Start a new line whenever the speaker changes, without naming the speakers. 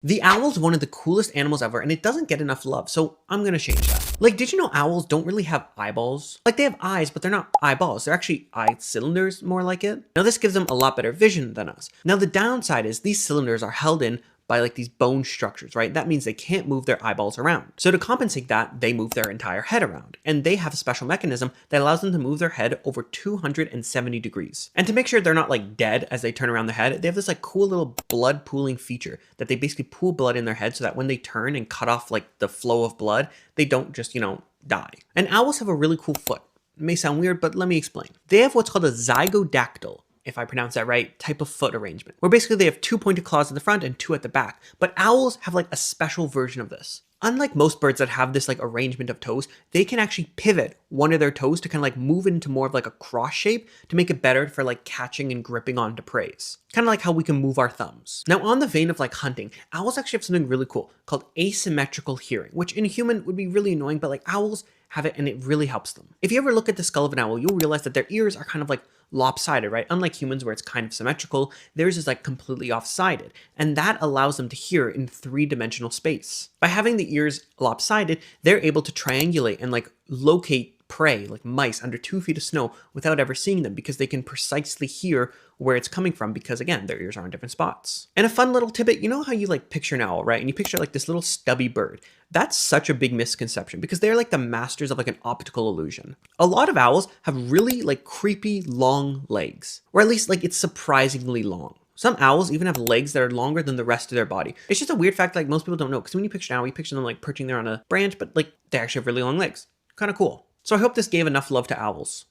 The owl's one of the coolest animals ever, and it doesn't get enough love, so I'm gonna change that. Like, did you know owls don't really have eyeballs? Like, they have eyes, but they're not eyeballs. They're actually eye cylinders, more like it. Now, this gives them a lot better vision than us. Now, the downside is these cylinders are held in by like these bone structures, right? That means they can't move their eyeballs around. So to compensate that, they move their entire head around. And they have a special mechanism that allows them to move their head over 270 degrees. And to make sure they're not like dead as they turn around their head, they have this like cool little blood pooling feature that they basically pool blood in their head so that when they turn and cut off like the flow of blood, they don't just, die. And owls have a really cool foot. It may sound weird, but let me explain. They have what's called a zygodactyl, if I pronounce that right, type of foot arrangement, where basically they have two pointed claws at the front and two at the back. But owls have like a special version of this. Unlike most birds that have this like arrangement of toes, they can actually pivot one of their toes to kind of like move it into more of like a cross shape to make it better for like catching and gripping onto prey. Kind of like how we can move our thumbs. Now, on the vein of like hunting, owls actually have something really cool called asymmetrical hearing, which in a human would be really annoying, but like owls have it and it really helps them. If you ever look at the skull of an owl, you'll realize that their ears are kind of like lopsided, right? Unlike humans where it's kind of symmetrical, theirs is like completely off-sided. And that allows them to hear in three-dimensional space. By having the ears lopsided, they're able to triangulate and like locate prey like mice under 2 feet of snow without ever seeing them because they can precisely hear where it's coming from because again, their ears are in different spots. And a fun little tidbit, you know how you like picture an owl, right? And you picture like this little stubby bird. That's such a big misconception because they're like the masters of like an optical illusion. A lot of owls have really like creepy long legs, or at least like it's surprisingly long. Some owls even have legs that are longer than the rest of their body. It's just a weird fact like most people don't know because when you picture an owl, you picture them like perching there on a branch, but like they actually have really long legs. Kind of cool. So I hope this gave enough love to owls.